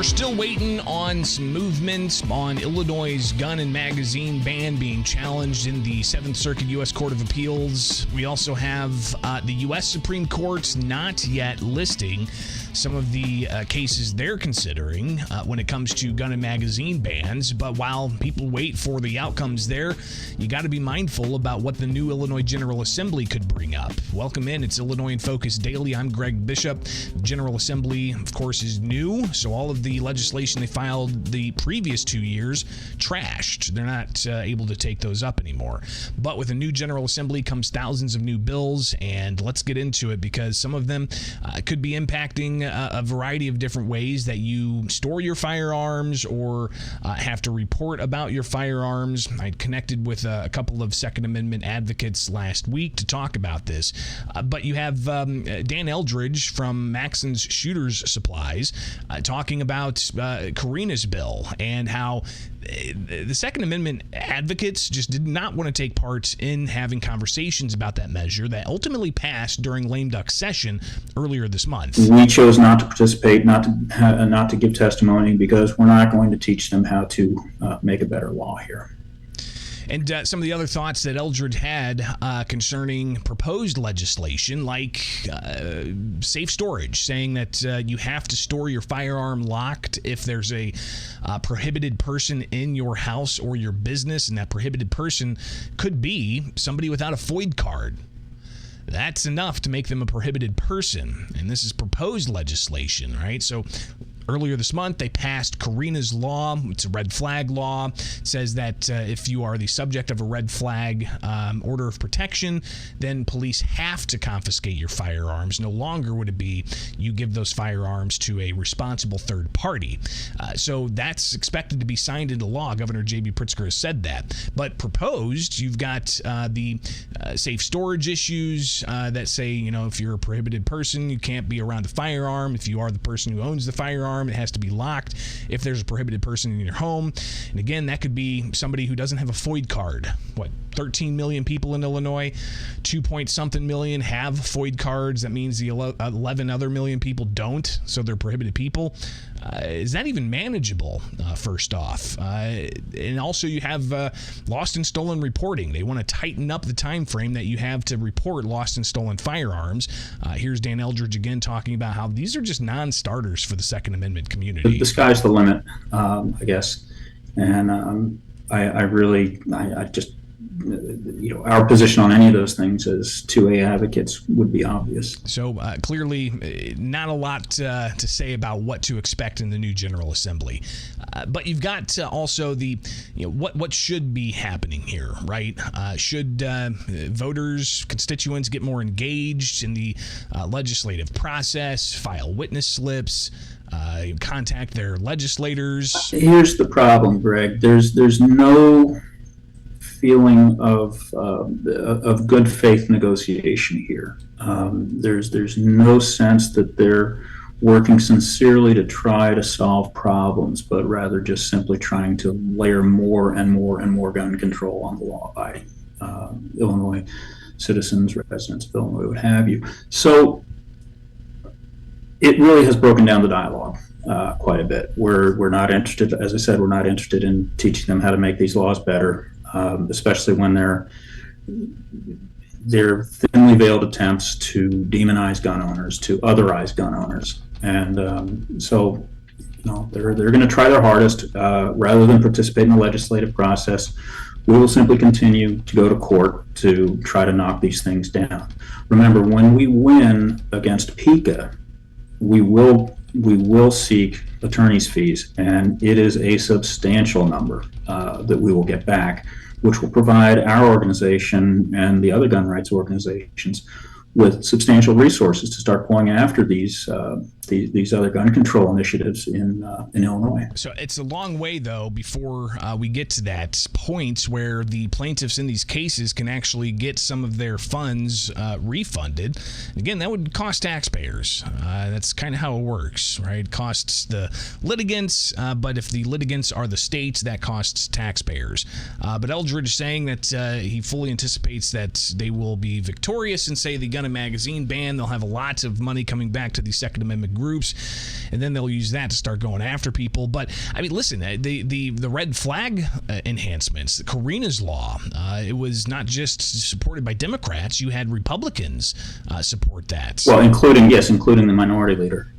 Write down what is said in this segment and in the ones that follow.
We're still waiting on some movement on Illinois' gun and magazine ban being challenged in the 7th Circuit U.S. Court of Appeals. We also have the U.S. Supreme Court not yet listing some of the cases they're considering when it comes to gun and magazine bans. But while people wait for the outcomes there, you got to be mindful about what the new Illinois General Assembly could bring up. Welcome in. It's Illinois in Focus Daily. I'm Greg Bishop. General Assembly, of course, is new, so all of the legislation they filed the previous 2 years trashed. They're not able to take those up anymore. But with a new General Assembly comes thousands of new bills, and let's get into it because some of them could be impacting a variety of different ways that you store your firearms or have to report about your firearms. I connected with a couple of Second Amendment advocates last week to talk about this. But you have Dan Eldridge from Maxon's Shooters Supplies talking about Karina's bill and how the Second Amendment advocates just did not want to take part in having conversations about that measure that ultimately passed during lame duck session earlier this month. We chose not to participate, not to give testimony, because we're not going to teach them how to make a better law here. And some of the other thoughts that Eldridge had concerning proposed legislation, like safe storage, saying that you have to store your firearm locked if there's a prohibited person in your house or your business, and that prohibited person could be somebody without a FOID card. That's enough to make them a prohibited person, and this is proposed legislation, right? So earlier this month, they passed Karina's law. It's a red flag law. It says that if you are the subject of a red flag order of protection, then police have to confiscate your firearms. No longer would it be you give those firearms to a responsible third party. So that's expected to be signed into law. Governor J.B. Pritzker has said that. But proposed, you've got the safe storage issues that say, you know, if you're a prohibited person, you can't be around the firearm. If you are the person who owns the firearm, it has to be locked if there's a prohibited person in your home. And again, that could be somebody who doesn't have a FOID card. 13 million people in Illinois, 2-point-something million have FOID cards. That means the 11 other million people don't, so they're prohibited people. Is that even manageable, first off? And also you have lost and stolen reporting. They want to tighten up the time frame that you have to report lost and stolen firearms. Here's Dan Eldridge again talking about how these are just non-starters for the Second Amendment community. The sky's the limit, I guess. And I just, our position on any of those things as 2A advocates would be obvious. So clearly not a lot to say about what to expect in the new General Assembly. But you've got also the, what should be happening here, right? Should voters, constituents get more engaged in the legislative process, file witness slips, contact their legislators? Here's the problem, Greg. There's no feeling of good faith negotiation here. There's no sense that they're working sincerely to try to solve problems, but rather just simply trying to layer more and more and more gun control on the law by Illinois citizens, residents of Illinois, what have you. So it really has broken down the dialogue quite a bit. We're not interested, as I said, we're not interested in teaching them how to make these laws better. Especially when they're thinly veiled attempts to demonize gun owners, to otherize gun owners, and so they're going to try their hardest rather than participate in the legislative process. We will simply continue to go to court to try to knock these things down. Remember, when we win against PICA, we will seek attorney's fees, and it is a substantial number that we will get back, which will provide our organization and the other gun rights organizations with substantial resources to start going after these other gun control initiatives in Illinois. So it's a long way, though, before we get to that point where the plaintiffs in these cases can actually get some of their funds refunded. Again, that would cost taxpayers. That's kind of how it works, right? It costs the litigants, but if the litigants are the states, that costs taxpayers. But Eldridge is saying that he fully anticipates that they will be victorious and say the gun gun and magazine ban. They'll have lots of money coming back to the Second Amendment groups, and then they'll use that to start going after people. But I mean, listen, the red flag enhancements, the Karina's law, it was not just supported by Democrats. You had Republicans support that. Well, including the minority leader.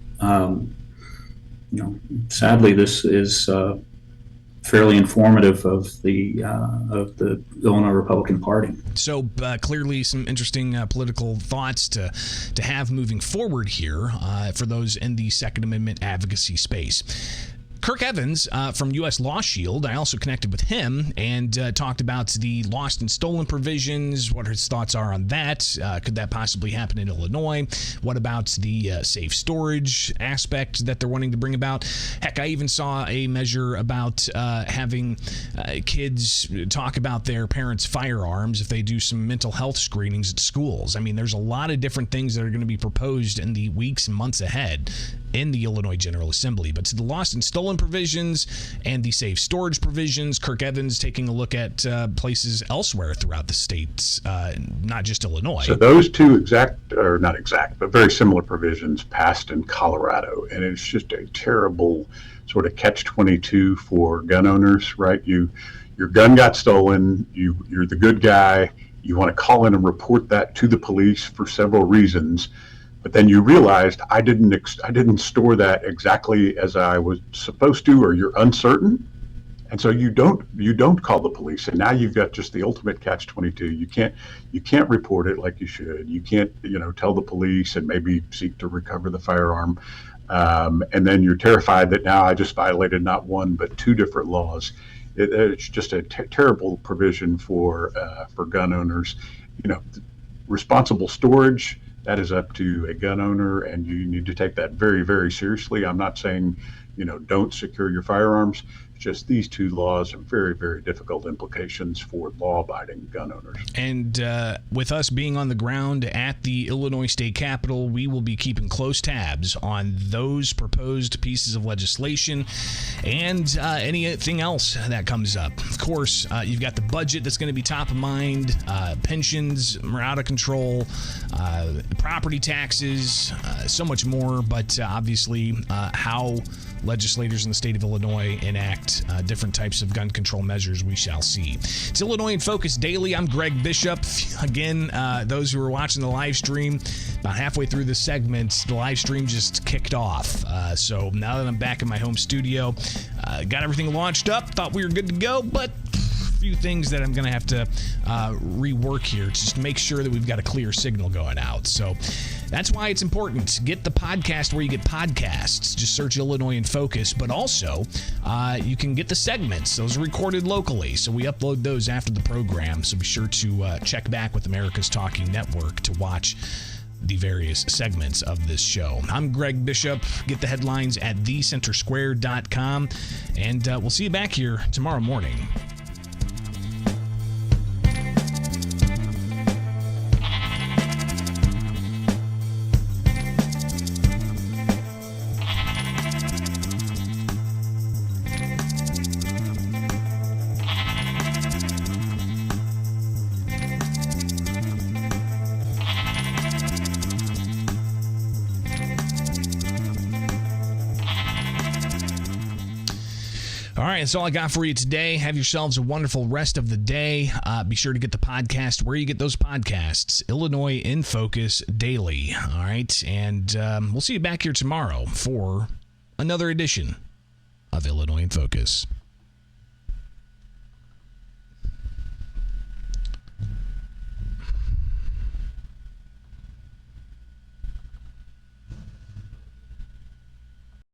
Sadly, this is fairly informative of the Illinois Republican Party. So clearly, some interesting political thoughts to have moving forward here for those in the Second Amendment advocacy space. Kirk Evans from U.S. Lawshield, I also connected with him and talked about the lost and stolen provisions, what his thoughts are on that. Could that possibly happen in Illinois? What about the safe storage aspect that they're wanting to bring about? Heck, I even saw a measure about having kids talk about their parents' firearms if they do some mental health screenings at schools. I mean, there's a lot of different things that are going to be proposed in the weeks and months ahead in the Illinois General Assembly. But to the lost and stolen provisions and the safe storage provisions, Kirk Evans taking a look at places elsewhere throughout the states, not just Illinois. So those two not exact, but very similar provisions passed in Colorado. And it's just a terrible sort of catch-22 for gun owners, right? Your gun got stolen, you're the good guy, you want to call in and report that to the police for several reasons. But then you realized I didn't store that exactly as I was supposed to, or you're uncertain, and so you don't call the police, and now you've got just the ultimate catch-22. You can't report it like you should. You can't tell the police and maybe seek to recover the firearm, and then you're terrified that now I just violated not one but two different laws. It's just a terrible provision for gun owners. Responsible storage. That is up to a gun owner, and you need to take that very, very seriously. I'm not saying, don't secure your firearms. It's just these two laws have very, very difficult implications for law-abiding gun owners. And with us being on the ground at the Illinois State Capitol, we will be keeping close tabs on those proposed pieces of legislation and anything else that comes up. Of course, you've got the budget that's going to be top of mind, pensions are out of control, property taxes, so much more, but obviously how legislators in the state of Illinois enact different types of gun control measures, we shall see. It's Illinois in Focus Daily. I'm Greg Bishop. Again, those who are watching the live stream, about halfway through this segment, the live stream just kicked off. So now that I'm back in my home studio, got everything launched up, thought we were good to go, but few things that I'm going to have to rework here to just make sure that we've got a clear signal going out. So that's why it's important. Get the podcast where you get podcasts. Just search Illinois in Focus. But also, you can get the segments. Those are recorded locally. So we upload those after the program. So be sure to check back with America's Talking Network to watch the various segments of this show. I'm Greg Bishop. Get the headlines at thecentersquare.com. And we'll see you back here tomorrow morning. All right, that's all I got for you today. Have yourselves a wonderful rest of the day. Be sure to get the podcast where you get those podcasts, Illinois in Focus Daily. All right, and we'll see you back here tomorrow for another edition of Illinois in Focus.